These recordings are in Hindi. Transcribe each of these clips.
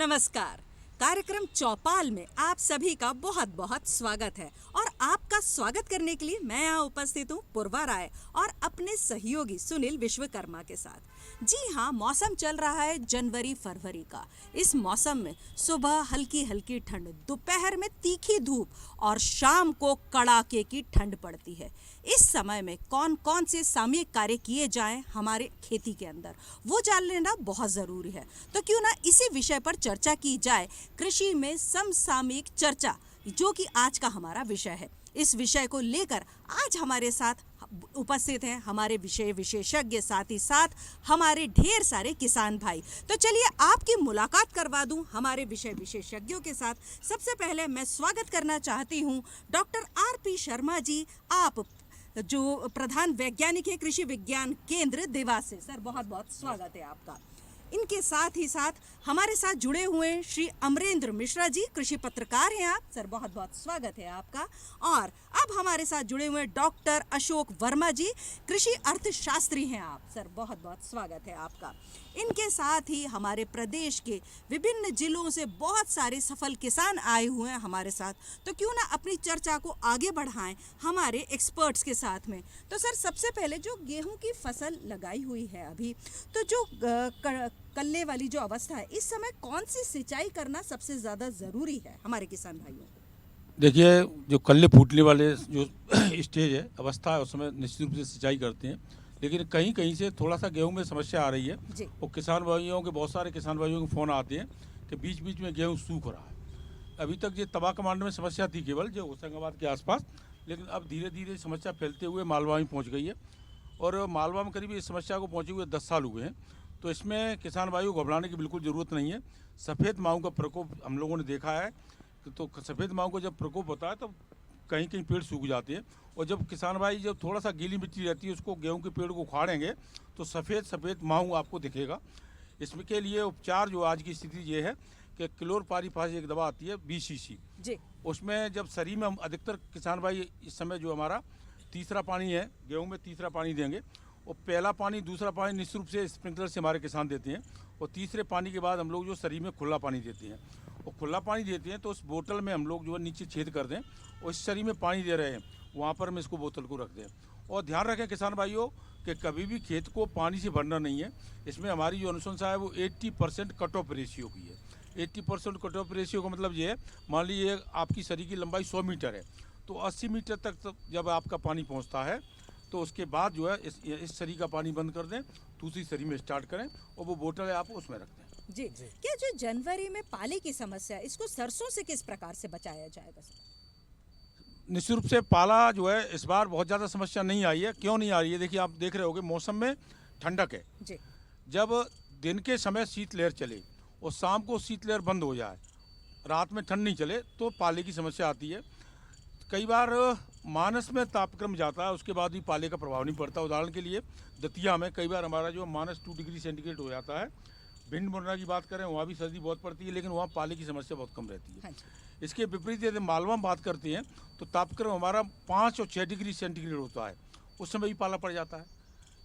नमस्कार। कार्यक्रम चौपाल में आप सभी का बहुत बहुत स्वागत है और आपका स्वागत करने के लिए मैं यहाँ उपस्थित हूँ पूर्वा राय और अपने सहयोगी सुनील विश्वकर्मा के साथ। जी हाँ, मौसम चल रहा है जनवरी फरवरी का। इस मौसम में सुबह हल्की हल्की ठंड, दोपहर में तीखी धूप और शाम को कड़ाके की ठंड पड़ती है। इस समय में कौन कौन से सामयिक कार्य किए जाएं हमारे खेती के अंदर, वो जान लेना बहुत ज़रूरी है। तो क्यों ना इसी विषय पर चर्चा की जाए, कृषि में समसामयिक चर्चा, जो कि आज का हमारा विषय है। इस विषय को लेकर आज हमारे साथ उपस्थित हैं हमारे विषय विशेषज्ञ, साथ ही साथ हमारे ढेर सारे किसान भाई। तो चलिए आपकी मुलाकात करवा दूं हमारे विषय विशेषज्ञों के साथ। सबसे पहले मैं स्वागत करना चाहती हूं डॉक्टर आर.पी. शर्मा जी, आप जो प्रधान वैज्ञानिक है कृषि विज्ञान केंद्र देवास से। सर बहुत बहुत स्वागत है आपका। इनके साथ ही साथ हमारे साथ जुड़े हुए हैं श्री अमरेंद्र मिश्रा जी, कृषि पत्रकार हैं आप। सर बहुत बहुत स्वागत है आपका। और अब हमारे साथ जुड़े हुए डॉक्टर अशोक वर्मा जी, कृषि अर्थशास्त्री हैं आप। सर बहुत बहुत स्वागत है आपका। इनके साथ ही हमारे प्रदेश के विभिन्न जिलों से बहुत सारे सफल किसान आए हुए हैं हमारे साथ। तो क्यों ना अपनी चर्चा को आगे बढ़ाएं हमारे एक्सपर्ट्स के साथ में। तो सर सबसे पहले जो गेहूं की फसल लगाई हुई है अभी, तो जो कल्ले वाली जो अवस्था है, इस समय कौन सी सिंचाई करना सबसे ज़्यादा ज़रूरी है हमारे किसान भाइयों को? देखिए, जो कल्ले फूटने वाले जो स्टेज है, अवस्था है, उस समय निश्चित रूप से सिंचाई करते हैं। लेकिन कहीं कहीं से थोड़ा सा गेहूं में समस्या आ रही है और किसान भाइयों के, बहुत सारे किसान भाइयों के फ़ोन आते हैं कि बीच बीच में गेहूं सूख रहा है। अभी तक ये तबाह कमांड में समस्या थी केवल जो होशंगाबाद के आसपास, लेकिन अब धीरे धीरे समस्या फैलते हुए मालवा में पहुँच गई है और मालवा में करीब इस समस्या को पहुँचे हुए 10 साल हुए हैं। तो इसमें किसान भाइयों को घबराने की बिल्कुल ज़रूरत नहीं है। सफ़ेद माहू का प्रकोप हम लोगों ने देखा है। तो सफ़ेद माहू का जब प्रकोप होता है तो कहीं कहीं पेड़ सूख जाते हैं, और जब किसान भाई जब थोड़ा सा गीली मिट्टी रहती है उसको, गेहूं के पेड़ को उखाड़ेंगे तो सफ़ेद माहू आपको दिखेगा। इसमें के लिए उपचार जो आज की स्थिति ये है कि क्लोरपारीफास एक दवा आती है 20 सीसी जी, उसमें जब शरीर में हम अधिकतर किसान भाई इस समय जो हमारा तीसरा पानी है गेहूँ में, तीसरा पानी देंगे। और पहला पानी दूसरा पानी निश्चित रूप से स्प्रिंकलर से हमारे किसान देते हैं, और तीसरे पानी के बाद हम लोग जो शरीर में खुला पानी देते हैं। और खुला पानी देते हैं तो उस बोतल में हम लोग जो है नीचे छेद कर दें और इस शरीर में पानी दे रहे हैं वहाँ पर हम इसको बोतल को रख दें। और ध्यान रखें किसान भाइयों कि कभी भी खेत को पानी से भरना नहीं है। इसमें हमारी जो अनुशंसा है वो 80% कट ऑफ रेशियो की है। 80% कट ऑफ रेशियो का मतलब ये है, मान लीजिए आपकी शरीर की लंबाई 100 मीटर है, तो 80 मीटर तक जब आपका पानी पहुँचता है तो उसके बाद जो है इस सरी का पानी बंद कर दें, दूसरी सरी में स्टार्ट करें और वो बोतल है आप उसमें रख दें। जी क्या जो जनवरी में पाले की समस्या है, इसको सरसों से किस प्रकार से बचाया जाएगा सर? निश्चित रूप से पाला जो है इस बार बहुत ज़्यादा समस्या नहीं आई है। क्यों नहीं आ रही है? देखिए, आप देख रहे होगे मौसम में ठंडक है जी। जब दिन के समय शीतलहर चले और शाम को शीतलहर बंद हो जाए, रात में ठंड नहीं चले, तो पाले की समस्या आती है। कई बार मानस में तापक्रम जाता है, उसके बाद भी पाले का प्रभाव नहीं पड़ता। उदाहरण के लिए दतिया में कई बार हमारा जो -2 डिग्री सेंटीग्रेड हो जाता है। भिंड मुरैना की बात करें, वहाँ भी सर्दी बहुत पड़ती है, लेकिन वहाँ पाले की समस्या बहुत कम रहती है। इसके विपरीत यदि मालवा में बात करते हैं तो तापक्रम हमारा 5 और 6 डिग्री सेंटीग्रेड होता है, उस समय भी पाला पड़ जाता है।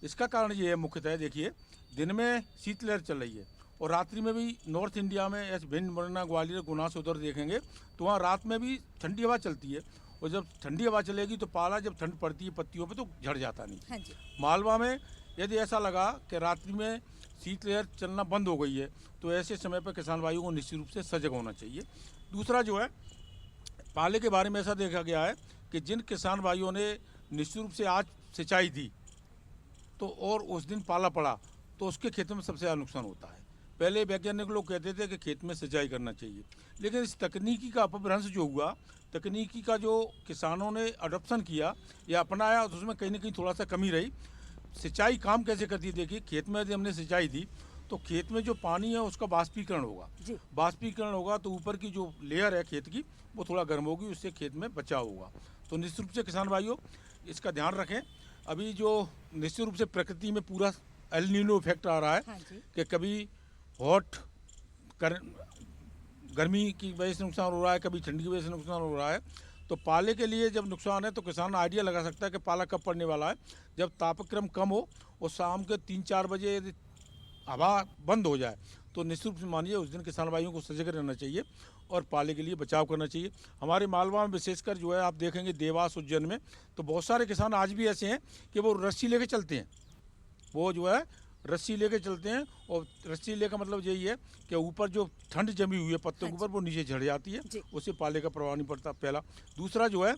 इसका कारण ये है मुख्यतः, देखिए दिन में शीतलहर चल रही है और रात्रि में भी नॉर्थ इंडिया में ऐसे भिंड मुरैना ग्वालियर गुना से उधर देखेंगे तो वहाँ रात में भी ठंडी हवा चलती है, और जब ठंडी हवा चलेगी तो पाला जब ठंड पड़ती है पत्तियों पे तो झड़ जाता नहीं। हाँ जी। मालवा में यदि ऐसा लगा कि रात्रि में शीतलहर चलना बंद हो गई है तो ऐसे समय पर किसान भाइयों को निश्चित रूप से सजग होना चाहिए। दूसरा जो है, पाले के बारे में ऐसा देखा गया है कि जिन किसान भाइयों ने निश्चित रूप से आज सिंचाई दी तो और उस दिन पाला पड़ा तो उसके खेतों में सबसे ज़्यादा नुकसान होता है। पहले वैज्ञानिक लोग कहते थे कि खेत में सिंचाई करना चाहिए, लेकिन इस तकनीकी का अपभ्रंश जो हुआ, तकनीकी का जो किसानों ने अडॉप्शन किया या अपनाया, तो उसमें कहीं ना कहीं थोड़ा सा कमी रही। सिंचाई काम कैसे करती है? देखिए, खेत में यदि हमने सिंचाई दी तो खेत में जो पानी है उसका बाष्पीकरण होगा। बाष्पीकरण होगा तो ऊपर की जो लेयर है खेत की वो थोड़ा गर्म होगी, उससे खेत में बचाव होगा। तो निश्चित रूप से किसान भाइयों इसका ध्यान रखें। अभी जो निश्चित रूप से प्रकृति में पूरा एल नीनो इफेक्ट आ रहा है। हाँ, कि कभी हॉट गर्मी की वजह से नुकसान हो रहा है, कभी ठंडी की वजह से नुकसान हो रहा है। तो पाले के लिए जब नुकसान है तो किसान आइडिया लगा सकता है कि पाला कब पड़ने वाला है। जब तापक्रम कम हो और शाम के 3-4 बजे यदि हवा बंद हो जाए तो निश्चित रूप से मानिए उस दिन किसान भाइयों को सजग रहना चाहिए और पाले के लिए बचाव करना चाहिए। हमारे मालवा में विशेषकर जो है आप देखेंगे देवास उज्जैन में तो बहुत सारे किसान आज भी ऐसे हैं कि वो रस्सी लेके चलते हैं, वो जो है रस्सी लेके चलते हैं और रस्सी ले का मतलब यही है कि ऊपर जो ठंड जमी हुई है पत्तों के ऊपर वो नीचे झड़ जाती है, उससे पाले का प्रभाव नहीं पड़ता। पहला। दूसरा जो है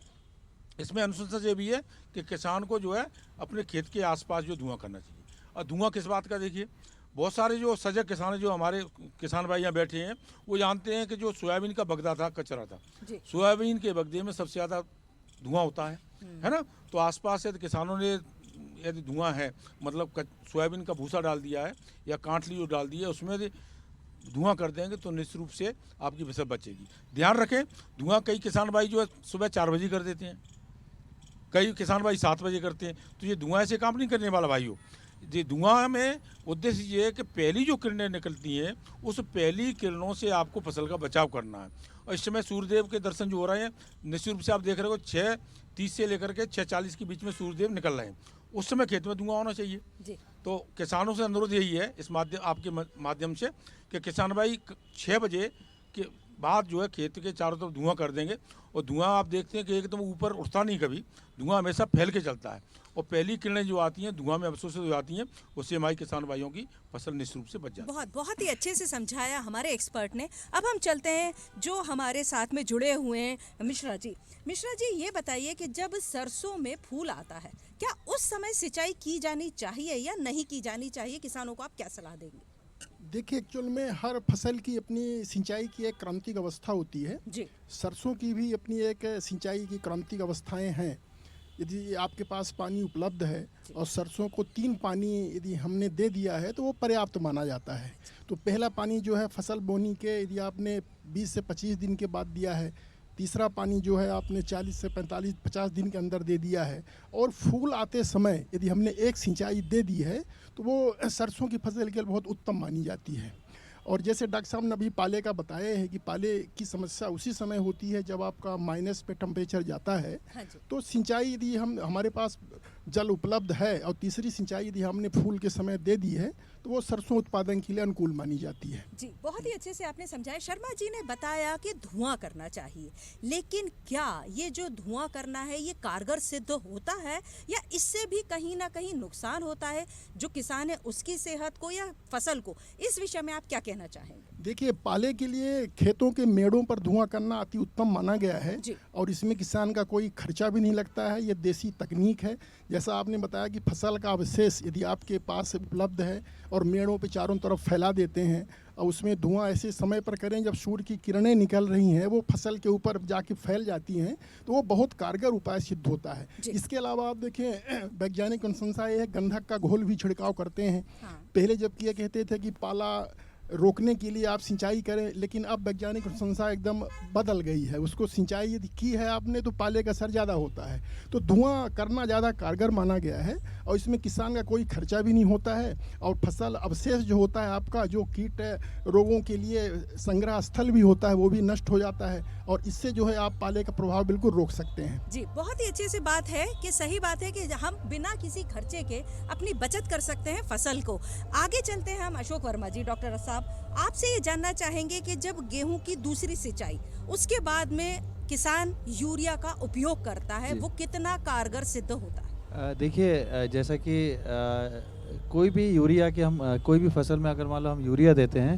इसमें अनुशंसा ये भी है कि किसान को जो है अपने खेत के आसपास जो धुआं करना चाहिए। और धुआं किस बात का, देखिए बहुत सारे जो सजग किसान जो हमारे किसान भाई यहाँ बैठे हैं वो जानते हैं कि जो सोयाबीन का बगदा था, कचरा था, सोयाबीन के बगदे में सबसे ज़्यादा धुआं होता है ना। तो आसपास से किसानों ने यदि धुआं है मतलब सोयाबीन का भूसा डाल दिया है या कांठली जो डाल दी है उसमें धुआं कर देंगे तो निश्चित रूप से आपकी फसल बचेगी। ध्यान रखें धुआं कई किसान भाई जो है सुबह 4 बजे कर देते हैं, कई किसान भाई 7 बजे करते हैं, तो ये धुआं ऐसे काम नहीं करने वाला भाइयों। ये धुआं में उद्देश्य ये है कि पहली जो किरणें निकलती हैं उस पहली किरणों से आपको फसल का बचाव करना है। और इस समय सूर्यदेव के दर्शन जो हो रहे हैं निश्चित रूप से आप देख रहे हो 6:30 से लेकर के 6:40 के बीच में सूर्यदेव निकल रहे हैं, उस समय खेत में धुआं होना चाहिए जी। तो किसानों से अनुरोध यही है इस आपके माध्यम से कि किसान भाई 6 बजे के बाद जो है खेत के चारों तरफ धुआं कर देंगे। और धुआं आप देखते हैं कि एकदम ऊपर उठता नहीं, कभी धुआं हमेशा फैल के चलता है और पहली किरणें जो आती हैं धुआं में अवशोषित हो जाती हैं, उससे हमारे किसान भाइयों की फसल निश्चित रूप से बच जाती है। बहुत ही अच्छे से समझाया हमारे एक्सपर्ट ने। अब हम चलते हैं जो हमारे साथ में जुड़े हुए हैं मिश्रा जी। मिश्रा जी ये बताइए कि जब सरसों में फूल आता है क्या उस समय सिंचाई की जानी चाहिए या नहीं की जानी चाहिए, किसानों को आप क्या सलाह देंगे? देखिए एक्चुअल में हर फसल की अपनी सिंचाई की एक क्रांतिक अवस्था होती है जी। सरसों की भी अपनी एक सिंचाई की क्रांतिक अवस्थाएं हैं। यदि आपके पास पानी उपलब्ध है और सरसों को 3 पानी यदि हमने दे दिया है तो वो पर्याप्त माना जाता है। तो पहला पानी जो है फसल बोनी के यदि आपने 20 से 25 दिन के बाद दिया है, तीसरा पानी जो है आपने 40 से 45-50 दिन के अंदर दे दिया है, और फूल आते समय यदि हमने एक सिंचाई दे दी है तो वो सरसों की फसल के लिए बहुत उत्तम मानी जाती है। और जैसे डॉक्टर साहब ने अभी पाले का बताया है कि पाले की समस्या उसी समय होती है जब आपका माइनस पे टेम्परेचर जाता है। हाँ, तो सिंचाई यदि हमारे पास जल उपलब्ध है और तीसरी सिंचाई यदि हमने फूल के समय दे दी है तो वो सरसों उत्पादन के लिए अनुकूल मानी जाती है जी। बहुत ही अच्छे से आपने समझाया। शर्मा जी ने बताया कि धुआं करना चाहिए, लेकिन क्या ये जो धुआं करना है ये कारगर सिद्ध होता है या इससे भी कहीं ना कहीं नुकसान होता है जो किसान है उसकी सेहत को या फसल को? इस विषय में आप क्या कहना चाहेंगे? देखिए पाले के लिए खेतों के मेड़ों पर धुआं करना अति उत्तम माना गया है और इसमें किसान का कोई खर्चा भी नहीं लगता है। ये देसी तकनीक है। जैसा आपने बताया कि फसल का अवशेष यदि आपके पास उपलब्ध है और मेड़ों पे चारों तरफ फैला देते हैं और उसमें धुआं ऐसे समय पर करें जब सूर्य की किरणें निकल रही हैं, वो फसल के ऊपर जाके फैल जाती हैं, तो वो बहुत कारगर उपाय सिद्ध होता है। इसके अलावा आप देखें वैज्ञानिक अनुशंसा ये है गंधक का घोल भी छिड़काव करते हैं। पहले जबकि ये कहते थे कि पाला रोकने के लिए आप सिंचाई करें, लेकिन अब वैज्ञानिक अनुशंसा एकदम बदल गई है। उसको सिंचाई यदि की है आपने तो पाले का असर ज़्यादा होता है। तो धुआं करना ज़्यादा कारगर माना गया है और इसमें किसान का कोई खर्चा भी नहीं होता है और फसल अवशेष जो होता है आपका जो कीट रोगों के लिए संग्रह स्थल भी होता है वो भी नष्ट हो जाता है और इससे जो है आप पाले का प्रभाव बिल्कुल रोक सकते हैं जी। बहुत ही अच्छी सी बात है कि सही बात है कि हम बिना किसी खर्चे के अपनी बचत कर सकते हैं फसल को। आगे चलते हैं हम अशोक वर्मा जी। डॉक्टर साहब आपसे ये जानना चाहेंगे कि जब गेहूं की दूसरी सिंचाई उसके बाद में किसान यूरिया का उपयोग करता है वो कितना कारगर सिद्ध होता है? देखिए जैसा कि कोई भी यूरिया के हम कोई भी फसल में अगर मान लो हम यूरिया देते हैं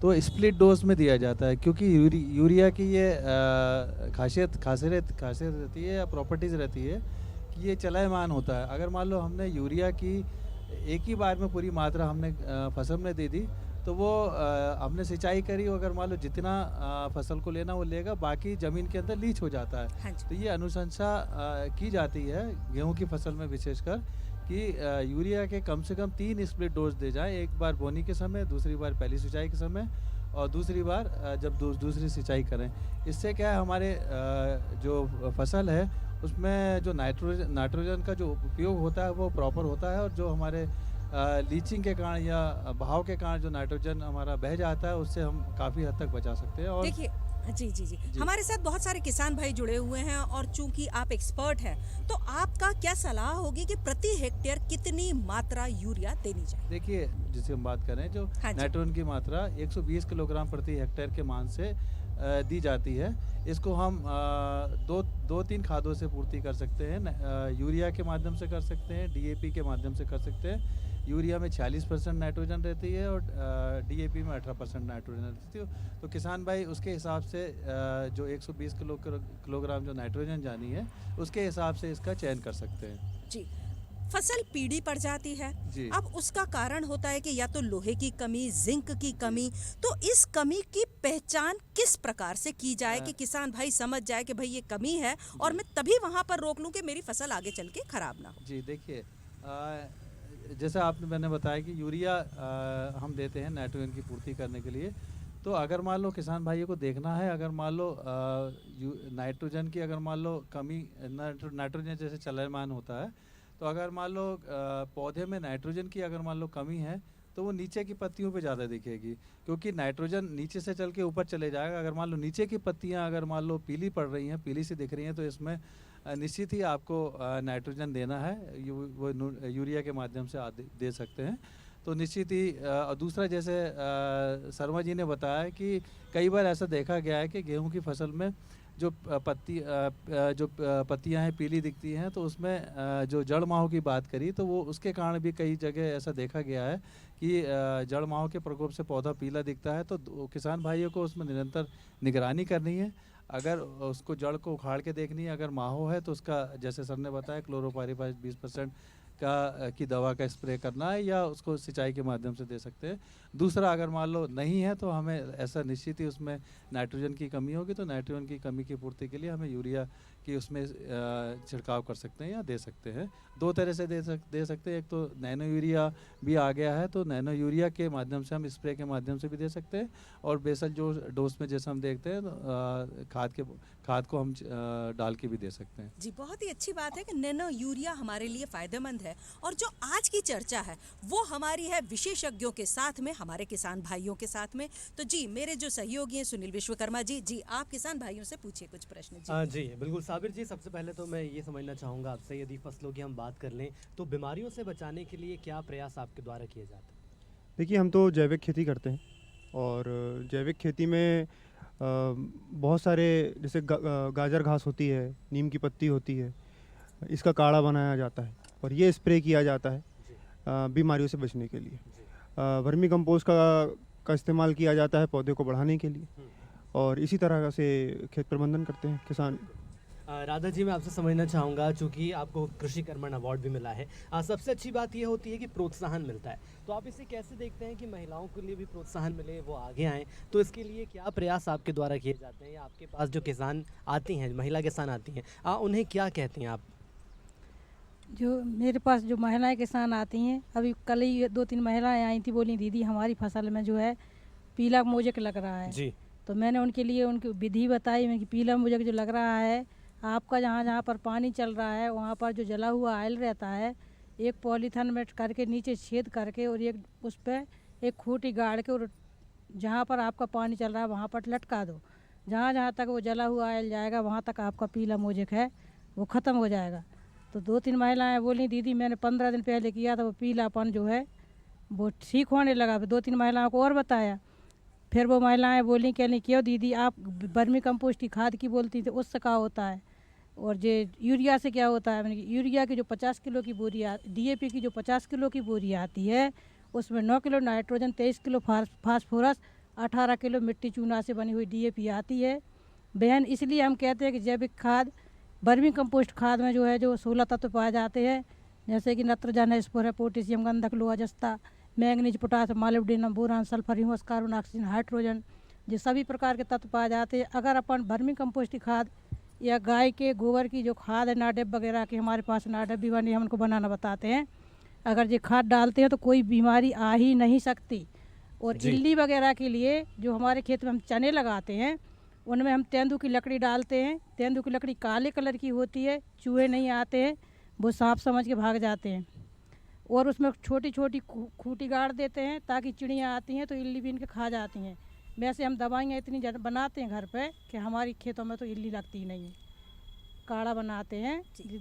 तो स्प्लिट डोज में दिया जाता है, क्योंकि यूरिया की ये खासियत रहती है या प्रॉपर्टीज़ रहती है कि ये चलायमान होता है। अगर मान लो हमने यूरिया की एक ही बार में पूरी मात्रा हमने फसल में दे दी तो वो हमने सिंचाई करी, अगर मान लो जितना फसल को लेना वो लेगा, बाकी ज़मीन के अंदर लीच हो जाता है। तो ये अनुशंसा की जाती है गेहूं की फसल में विशेषकर कि यूरिया के कम से कम 3 स्प्लिट डोज दे जाएं, एक बार बोनी के समय, दूसरी बार पहली सिंचाई के समय और दूसरी बार जब दूसरी सिंचाई करें। इससे क्या है हमारे जो फसल है उसमें जो नाइट्रोजन का जो उपयोग होता है वो प्रॉपर होता है और जो हमारे लीचिंग के कारण या बहाव के कारण जो नाइट्रोजन हमारा बह जाता है उससे हम काफ़ी हद तक बचा सकते हैं। और देखिए जी जी जी, हमारे साथ बहुत सारे किसान भाई जुड़े हुए हैं और चूंकि आप एक्सपर्ट हैं तो आपका क्या सलाह होगी कि प्रति हेक्टेयर कितनी मात्रा यूरिया देनी चाहिए? देखिए, जिसे हम बात करें जो हाँ जी। नाइट्रोजन की मात्रा 120 किलोग्राम प्रति हेक्टेयर के मान से दी जाती है। इसको हम दो तीन खादों से पूर्ति कर सकते हैं। यूरिया के माध्यम से कर सकते हैं, डीएपी के माध्यम से कर सकते हैं। यूरिया में 40% नाइट्रोजन रहती है और डीएपी में 18% नाइट्रोजन रहती है। तो किसान भाई उसके हिसाब से जो 120 किलोग्राम जो नाइट्रोजन जानी है उसके हिसाब से इसका चयन कर सकते हैं। जी, फसल पीली पड़ जाती है। जी। अब उसका कारण होता है कि या तो लोहे की कमी, जिंक की कमी, तो इस कमी की पहचान किस प्रकार से की जाए कि किसान भाई समझ जाए कि भाई ये कमी है और मैं तभी वहां पर रोक लूं कि मेरी फसल आगे चल के खराब ना हो? जी देखिए, जैसे मैंने बताया कि यूरिया हम देते हैं नाइट्रोजन की पूर्ति करने के लिए। तो अगर मान लो किसान भाइयों को देखना है, अगर मान लो नाइट्रोजन की अगर मान लो कमी, नाइट्रोजन जैसे चलयमान होता है, तो अगर मान लो पौधे में नाइट्रोजन की अगर मान लो कमी है तो वो नीचे की पत्तियों पे ज़्यादा दिखेगी, क्योंकि नाइट्रोजन नीचे से चल के ऊपर चले जाएगा। अगर मान लो नीचे की पत्तियां अगर मान लो पीली पड़ रही हैं, पीली सी दिख रही हैं, तो इसमें निश्चित ही आपको नाइट्रोजन देना है। वो यूरिया के माध्यम से दे सकते हैं। तो निश्चित ही दूसरा, जैसे शर्मा जी ने बताया कि कई बार ऐसा देखा गया है कि गेहूं की फसल में जो पत्तियां हैं पीली दिखती हैं, तो उसमें जो जड़ माहो की बात करी तो वो उसके कारण भी कई जगह ऐसा देखा गया है कि जड़ माहो के प्रकोप से पौधा पीला दिखता है। तो किसान भाइयों को उसमें निरंतर निगरानी करनी है। अगर उसको जड़ को उखाड़ के देखनी है, अगर माहो है तो उसका, जैसे सर ने बताया, क्लोरोपाइरीफास 20% की दवा का स्प्रे करना है या उसको सिंचाई के माध्यम से दे सकते हैं। दूसरा, अगर मान लो नहीं है तो हमें ऐसा निश्चित ही उसमें नाइट्रोजन की कमी होगी, तो नाइट्रोजन की कमी की पूर्ति के लिए हमें यूरिया की उसमें छिड़काव कर सकते हैं या दे सकते हैं। दो तरह से दे सकते हैं। एक तो नैनो यूरिया भी आ गया है, तो नैनो यूरिया के माध्यम से हम स्प्रे के माध्यम से भी दे सकते हैं, और बेसल जो डोज में जैसे हम देखते हैं खाद को हम डाल के भी दे सकते हैं। जी, बहुत ही अच्छी बात है कि नैनो यूरिया हमारे लिए फायदेमंद है। और जो आज की चर्चा है वो हमारी है विशेषज्ञों के साथ में, हमारे किसान भाइयों के साथ में। तो जी, मेरे जो सहयोगी हैं सुनील विश्वकर्मा जी, आप किसान भाइयों से पूछिए कुछ प्रश्न। जी बिल्कुल साबिर जी, सबसे पहले तो मैं ये समझना चाहूँगा आपसे, यदि फसलों की हम बात कर लें तो बीमारियों से बचाने के लिए क्या प्रयास आपके द्वारा किए जाते हैं? देखिए, हम तो जैविक खेती करते हैं, और जैविक खेती में बहुत सारे, जैसे गाजर घास होती है, नीम की पत्ती होती है, इसका काढ़ा बनाया जाता है और ये स्प्रे किया जाता है बीमारियों से बचने के लिए। वर्मी कंपोस्ट का इस्तेमाल किया जाता है पौधे को बढ़ाने के लिए, और इसी तरह से खेत प्रबंधन करते हैं किसान। राधा जी, मैं आपसे समझना चाहूँगा, चूँकि आपको कृषि कर्मण अवार्ड भी मिला है, सबसे अच्छी बात यह होती है कि प्रोत्साहन मिलता है, तो आप इसे कैसे देखते हैं कि महिलाओं के लिए भी प्रोत्साहन मिले, वो आगे आएँ? तो इसके लिए क्या प्रयास आपके द्वारा किए जाते हैं, या आपके पास जो किसान आती हैं, महिला किसान आती हैं, उन्हें क्या कहते हैं आप? जो मेरे पास जो महिलाएं किसान आती हैं, अभी कल ही 2-3 महिलाएं आई थी, बोली दीदी हमारी फसल में जो है पीला मोजक लग रहा है जी। तो मैंने उनके लिए उनकी विधि बताई मैं कि पीला मोजक जो लग रहा है, आपका जहाँ जहाँ पर पानी चल रहा है वहाँ पर जो जला हुआ ऑयल रहता है, एक पॉलीथीन में करके नीचे छेद करके और एक उस पर एक खूंटी गाड़ के, और जहाँ पर आपका पानी चल रहा है वहाँ पर लटका दो। जहाँ जहाँ तक वो जला हुआ ऑयल जाएगा वहाँ तक आपका पीला मोजक है वो ख़त्म हो जाएगा। तो 2-3 महिलाएं बोली दीदी मैंने 15 दिन पहले किया था, वो पीलापन जो है वो ठीक होने लगा। 2-3 महिलाओं को और बताया, फिर वो महिलाएं बोली कि नहीं क्यों दीदी आप वर्मी कंपोस्ट की खाद की बोलती थी, उससे क्या होता है और जो यूरिया से क्या होता है। मैंने यूरिया की जो 50 किलो की बोरी डीएपी की जो 50 किलो की बोरी आती है उसमें 9 kilo nitrogen, 23 kilo phosphorus, 18 kilo मिट्टी चूना से बनी हुई डीएपी आती है बहन। इसलिए हम कहते हैं कि जैविक खाद, वर्मी कंपोस्ट खाद में जो है जो 16 तत्व पाए जाते हैं, जैसे कि नत्रजन है, स्पोर है, पोटेशियम, गंधक, लोहा, जस्ता, manganese, potassium, molybdenum, boron, sulphur, humus, carbon, oxygen, hydrogen, ये सभी प्रकार के तत्व पाए जाते हैं। अगर अपन वर्मी कंपोस्ट की खाद या गाय के गोबर की जो खाद है, नाडेप वगैरह की, हमारे पास नाडेप भी बनी, हम उनको बनाना बताते हैं, अगर ये खाद डालते हैं तो कोई बीमारी आ ही नहीं सकती। और इल्ली वगैरह के लिए जो हमारे खेत में हम चने लगाते हैं उनमें हम तेंदू की लकड़ी डालते हैं। तेंदू की लकड़ी काले कलर की होती है, चूहे नहीं आते हैं, वो सांप समझ के भाग जाते हैं। और उसमें छोटी छोटी खूंटी गाड़ देते हैं ताकि चिड़ियाँ आती हैं तो इल्ली भी इनके खा जाती हैं। वैसे हम दवाइयाँ इतनी बनाते हैं घर पे कि हमारी खेतों में तो इल्ली लगती ही नहीं है। काढ़ा बनाते हैं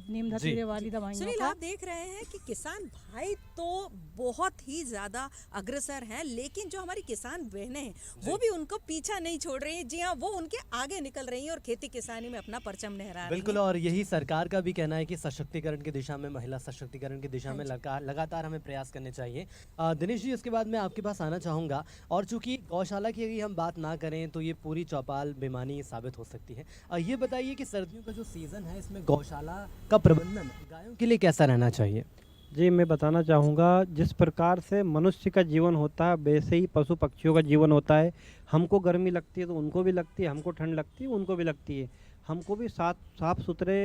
नीम धतूरे वाली दवाइयों सुनील, का। आप देख रहे हैं कि किसान भाई तो बहुत ही ज्यादा अग्रसर हैं, लेकिन जो हमारी किसान बहनें हैं वो भी उनको पीछा नहीं छोड़ रही हैं। जी हाँ, वो उनके आगे निकल रही हैं और खेती किसानी में अपना परचम लहरा रही बिल्कुल, हैं। और यही सरकार का भी कहना है कि सशक्तिकरण की दिशा में, महिला सशक्तिकरण की दिशा में लगातार हमें प्रयास करने चाहिए। दिनेश जी, इसके बाद मैं आपके पास आना चाहूँगा, और चूंकि गौशाला की यदि हम बात ना करें तो ये पूरी चौपाल बेमानी साबित हो सकती है। ये बताइए कि सर्दियों का जो सीज़न है इसमें गौशाला का प्रबंधन गायों के लिए कैसा रहना चाहिए? जी, मैं बताना चाहूँगा, जिस प्रकार से मनुष्य का जीवन होता है वैसे ही पशु पक्षियों का जीवन होता है। हमको गर्मी लगती है तो उनको भी लगती है, हमको ठंड लगती है उनको भी लगती है। हमको भी साफ सुथरे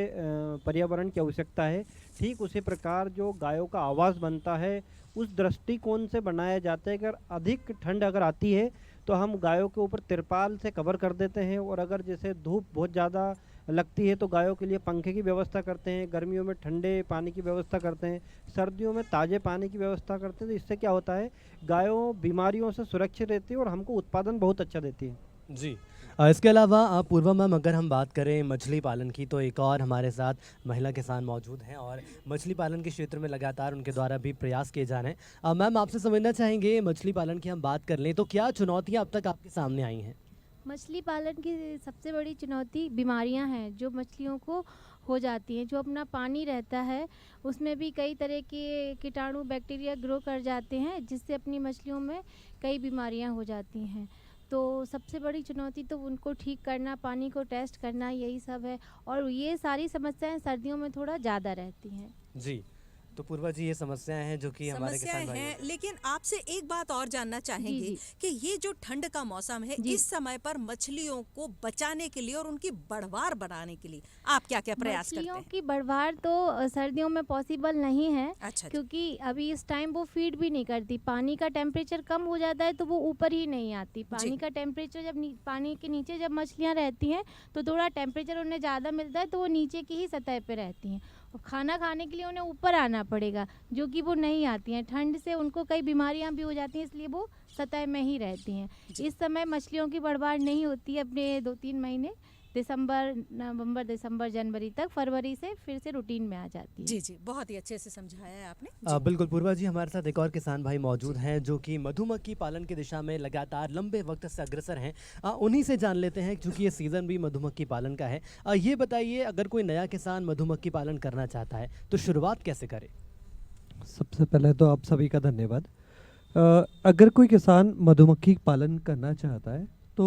पर्यावरण की आवश्यकता है। ठीक उसी प्रकार जो गायों का आवास बनता है उस दृष्टिकोण से बनाया जाता है। अगर अधिक ठंड अगर आती है तो हम गायों के ऊपर तिरपाल से कवर कर देते हैं, और अगर जैसे धूप बहुत ज़्यादा लगती है तो गायों के लिए पंखे की व्यवस्था करते हैं, गर्मियों में ठंडे पानी की व्यवस्था करते हैं, सर्दियों में ताज़े पानी की व्यवस्था करते हैं। तो इससे क्या होता है, गायों बीमारियों से सुरक्षित रहती है और हमको उत्पादन बहुत अच्छा देती है। जी, इसके अलावा पूर्वा मैम, अगर हम बात करें मछली पालन की तो एक और हमारे साथ महिला किसान मौजूद हैं और मछली पालन के क्षेत्र में लगातार उनके द्वारा भी प्रयास किए जा रहे हैं। मैम, आपसे समझना चाहेंगे, मछली पालन की हम बात कर लें तो क्या चुनौतियाँ अब तक आपके सामने आई हैं? मछली पालन की सबसे बड़ी चुनौती बीमारियां हैं जो मछलियों को हो जाती हैं। जो अपना पानी रहता है उसमें भी कई तरह के कीटाणु बैक्टीरिया ग्रो कर जाते हैं, जिससे अपनी मछलियों में कई बीमारियां हो जाती हैं। तो सबसे बड़ी चुनौती तो उनको ठीक करना, पानी को टेस्ट करना, यही सब है। और ये सारी समस्याएं सर्दियों में थोड़ा ज़्यादा रहती हैं। जी, तो पूर्वा जी, ये समस्याएं हैं जो कि हमारे किसान समस्याएं भाई हैं, लेकिन आपसे एक बात और जानना चाहेंगे जी। कि ये जो ठंड का मौसम है, जी। इस समय पर मछलियों को बचाने के लिए और उनकी बढ़वार बढ़ाने के लिए आप क्या क्या प्रयास करते मछलियों हैं? की बढ़वार तो सर्दियों में पॉसिबल नहीं है, अच्छा, क्योंकि अभी इस टाइम वो फीड भी नहीं करती। पानी का टेम्परेचर कम हो जाता है तो वो ऊपर ही नहीं आती। पानी का टेम्परेचर जब पानी के नीचे जब मछलियाँ रहती हैं तो थोड़ा टेम्परेचर उन्हें ज़्यादा मिलता है, तो वो नीचे की ही सतह पे रहती हैं। और खाना खाने के लिए उन्हें ऊपर आना पड़ेगा, जो कि वो नहीं आती हैं। ठंड से उनको कई बीमारियां भी हो जाती हैं, इसलिए वो सतह में ही रहती हैं। इस समय मछलियों की बढ़वार नहीं होती है अपने 2-3 महीने, नवंबर दिसंबर जनवरी तक। फरवरी से फिर से रूटीन में आ जाती है। जी जी, बहुत ही अच्छे से समझाया है आपने। बिल्कुल पूर्वा जी, हमारे साथ एक और किसान भाई मौजूद हैं जो कि मधुमक्खी पालन की दिशा में लगातार लंबे वक्त से अग्रसर हैं। उन्हीं से जान लेते हैं, क्योंकि ये सीज़न भी मधुमक्खी पालन का है। ये बताइए, अगर कोई नया किसान मधुमक्खी पालन करना चाहता है तो शुरुआत कैसे करे? सबसे पहले तो आप सभी का धन्यवाद। अगर कोई किसान मधुमक्खी पालन करना चाहता है तो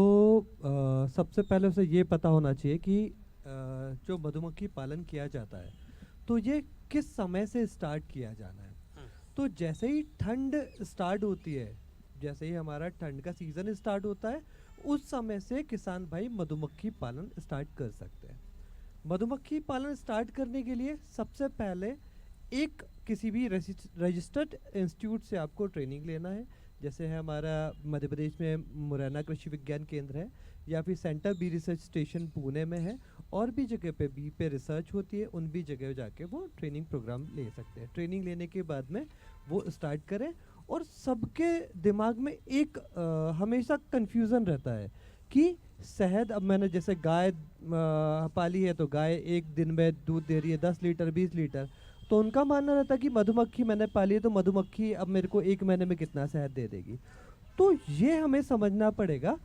सबसे पहले उसे ये पता होना चाहिए कि जो मधुमक्खी पालन किया जाता है तो ये किस समय से स्टार्ट किया जाना है। तो जैसे ही ठंड स्टार्ट होती है, जैसे ही हमारा ठंड का सीज़न स्टार्ट होता है, उस समय से किसान भाई मधुमक्खी पालन स्टार्ट कर सकते हैं। मधुमक्खी पालन स्टार्ट करने के लिए सबसे पहले एक किसी भी रजिस्टर्ड इंस्टीट्यूट से आपको ट्रेनिंग लेना है। जैसे है हमारा मध्य प्रदेश में मुरैना कृषि विज्ञान केंद्र है, या फिर centre B research station Pune में है, और भी जगह पे बी पे रिसर्च होती है, उन भी जगह जाके वो ट्रेनिंग प्रोग्राम ले सकते हैं। ट्रेनिंग लेने के बाद में वो स्टार्ट करें। और सबके दिमाग में एक हमेशा कन्फ्यूज़न रहता है कि शहद, अब मैंने जैसे गाय पाली है तो गाय एक दिन में दूध दे रही है 10 लीटर 20 लीटर, तो उनका मानना रहता है कि मधुमक्खी मैंने पाली है तो मधुमक्खी अब मेरे को एक महीने में कितना शहद दे देगी। तो ये हमें समझना पड़ेगा,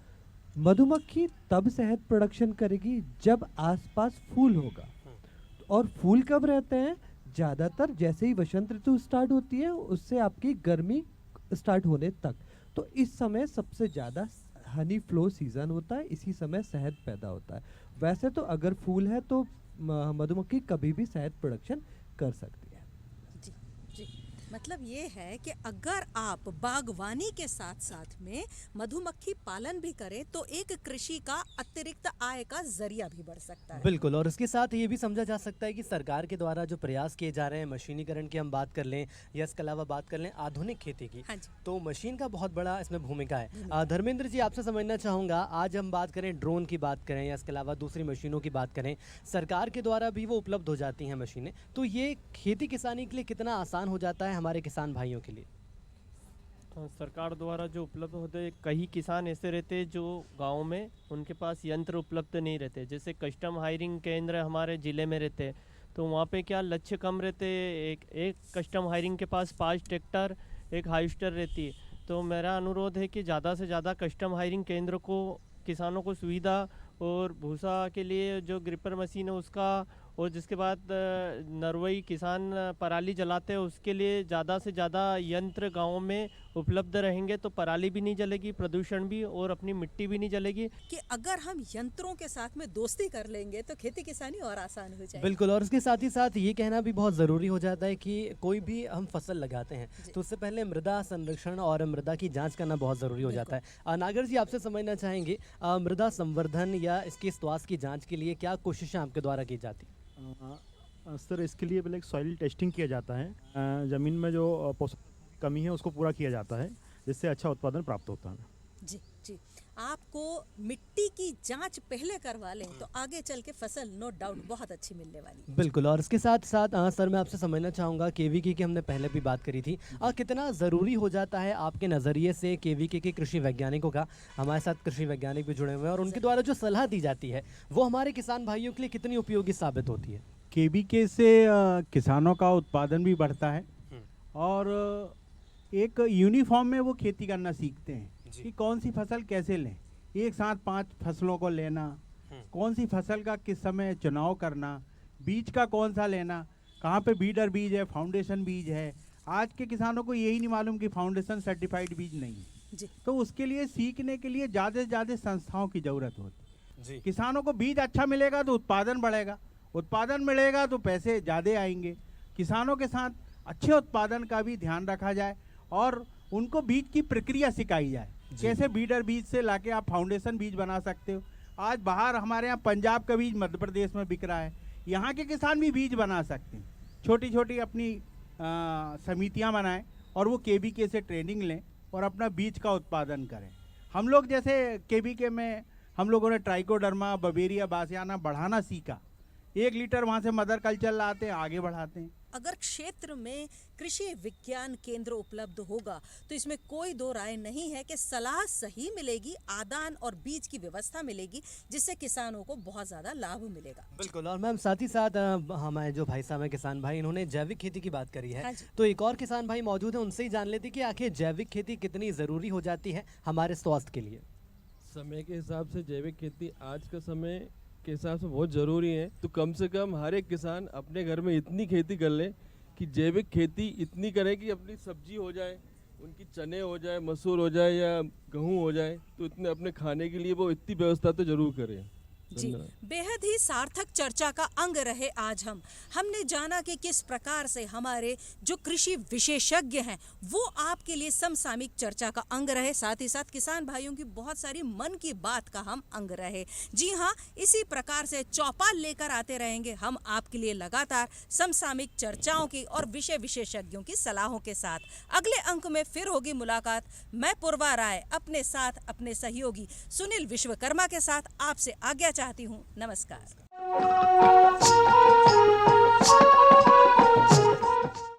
मधुमक्खी तब शहद प्रोडक्शन करेगी जब आसपास फूल होगा। और फूल कब रहते हैं? ज़्यादातर जैसे ही वसंत ऋतु स्टार्ट होती है उससे आपकी गर्मी स्टार्ट होने तक। तो इस समय सबसे ज़्यादा हनी फ्लो सीज़न होता है, इसी समय शहद पैदा होता है। वैसे तो अगर फूल है तो मधुमक्खी कभी भी शहद प्रोडक्शन कर सकती है। जी जी, मतलब ये है कि अगर आप बागवानी के साथ साथ में मधुमक्खी पालन भी करें तो एक कृषि का अतिरिक्त आय का जरिया भी बढ़ सकता है। बिल्कुल, और इसके साथ ये भी समझा जा सकता है कि सरकार के द्वारा जो प्रयास किए जा रहे हैं, मशीनीकरण की हम बात कर लें या इसके अलावा बात कर लें आधुनिक खेती की, हाँ जी। तो मशीन का बहुत बड़ा इसमें भूमिका है। धर्मेंद्र जी, आपसे समझना चाहूँगा, आज हम बात करें ड्रोन की बात करें या इसके अलावा दूसरी मशीनों की बात करें, सरकार के द्वारा भी वो उपलब्ध हो जाती हैं मशीनें, तो ये खेती किसानी के लिए कितना आसान हो जाता है हमारे किसान भाइयों के लिए? सरकार द्वारा जो उपलब्ध होते, कई किसान ऐसे रहते हैं जो गांव में उनके पास यंत्र उपलब्ध नहीं रहते। जैसे कस्टम हायरिंग केंद्र हमारे ज़िले में रहते हैं, तो वहाँ पे क्या लक्ष्य कम रहते, एक कस्टम हायरिंग के पास 5 ट्रैक्टर, एक हार्वेस्टर रहती है। तो मेरा अनुरोध है कि ज़्यादा से ज़्यादा कस्टम हायरिंग केंद्र को किसानों को सुविधा, और भूसा के लिए जो ग्रिपर मशीन है उसका, और जिसके बाद नरवई किसान पराली जलाते हैं उसके लिए ज़्यादा से ज़्यादा यंत्र गाँव में उपलब्ध रहेंगे तो पराली भी नहीं जलेगी, प्रदूषण भी, और अपनी मिट्टी भी नहीं जलेगी। कि अगर हम यंत्रों के साथ में दोस्ती कर लेंगे तो खेती किसानी और आसान हो जाएगी। बिल्कुल, और उसके साथ ही साथ ये कहना भी बहुत ज़रूरी हो जाता है कि कोई भी हम फसल लगाते हैं तो उससे पहले मृदा संरक्षण और मृदा की जांच करना बहुत ज़रूरी हो जाता है। नागर जी, आपसे समझना चाहेंगे मृदा संवर्धन या इसके स्वास्थ्य की जाँच के लिए क्या कोशिशें आपके द्वारा की जाती? सर, इसके लिए पहले एक सॉइल टेस्टिंग किया जाता है। ज़मीन में जो पोषक कमी है उसको पूरा किया जाता है, जिससे अच्छा उत्पादन प्राप्त होता है। जी जी, आपको मिट्टी की जांच पहले करवा लें तो आगे चल के फसल नो डाउट बहुत अच्छी मिलने वाली है। बिल्कुल, और इसके साथ साथ सर मैं आपसे समझना चाहूँगा केवीके की हमने पहले भी बात करी थी, कितना ज़रूरी हो जाता है आपके नज़रिए से केवीके के कृषि वैज्ञानिकों का? हमारे साथ कृषि वैज्ञानिक भी जुड़े हुए हैं और उनके द्वारा जो सलाह दी जाती है वो हमारे किसान भाइयों के लिए कितनी उपयोगी साबित होती है? केवीके से किसानों का उत्पादन भी बढ़ता है और एक यूनिफॉर्म में वो खेती करना सीखते हैं कि कौन सी फसल कैसे लें, एक साथ 5 फसलों को लेना, कौन सी फसल का किस समय चुनाव करना, बीज का कौन सा लेना, कहाँ पे बीडर बीज है, फाउंडेशन बीज है। आज के किसानों को यही नहीं मालूम कि फाउंडेशन सर्टिफाइड बीज नहीं है जी। तो उसके लिए सीखने के लिए ज़्यादा से ज़्यादा संस्थाओं की ज़रूरत होती जी। है। किसानों को बीज अच्छा मिलेगा तो उत्पादन बढ़ेगा, उत्पादन मिलेगा तो पैसे ज़्यादा आएंगे। किसानों के साथ अच्छे उत्पादन का भी ध्यान रखा जाए और उनको बीज की प्रक्रिया सिखाई जाए, कैसे बीडर बीज से लाके आप फाउंडेशन बीज बना सकते हो। आज बाहर हमारे यहाँ पंजाब का बीज मध्य प्रदेश में बिक रहा है, यहाँ के किसान भी बीज बना सकते हैं। छोटी छोटी अपनी समितियाँ बनाएं और वो केवीके से ट्रेनिंग लें और अपना बीज का उत्पादन करें। हम लोग जैसे केवीके में हम लोगों ने ट्राइकोडर्मा, बवेरिया, बासियाना बढ़ाना सीखा। 1 लीटर वहाँ से मदर कल्चर लाते हैं, आगे बढ़ाते हैं। अगर क्षेत्र में कृषि विज्ञान केंद्र उपलब्ध होगा तो इसमें कोई दो राय नहीं है कि सलाह सही मिलेगी, आदान और बीज की व्यवस्था मिलेगी, जिससे किसानों को बहुत ज़्यादा लाभ मिलेगा। बिल्कुल, और मैम साथ ही साथ हमारे जो भाई साहब हैं किसान भाई, इन्होंने जैविक खेती की बात करी है। हाँ, तो एक और किसान भाई मौजूद है, उनसे ही जान लेते कि आखिर जैविक खेती कितनी ज़रूरी हो जाती है हमारे स्वास्थ्य के लिए। समय के हिसाब से जैविक खेती आज का समय के हिसाब से बहुत ज़रूरी है। तो कम से कम हर एक किसान अपने घर में इतनी खेती कर ले कि जैविक खेती इतनी करे कि अपनी सब्जी हो जाए, उनकी चने हो जाए, मसूर हो जाए या गेहूँ हो जाए, तो इतने अपने खाने के लिए वो इतनी व्यवस्था तो ज़रूर करें। जी, बेहद ही सार्थक चर्चा का अंग रहे आज हमने जाना कि किस प्रकार से हमारे जो कृषि विशेषज्ञ हैं वो आपके लिए समसामयिक चर्चा का अंग रहे, साथ ही साथ किसान भाइयों की बहुत सारी मन की बात का हम अंग रहे। जी हाँ, इसी प्रकार से चौपाल लेकर आते रहेंगे हम आपके लिए लगातार समसामयिक चर्चाओं की और विषय विशेषज्ञों की सलाहों के साथ। अगले अंक में फिर होगी मुलाकात। मैं पूर्वा राय अपने साथ अपने सहयोगी सुनील विश्वकर्मा के साथ आपसे आज्ञा चाहती हूँ। नमस्कार।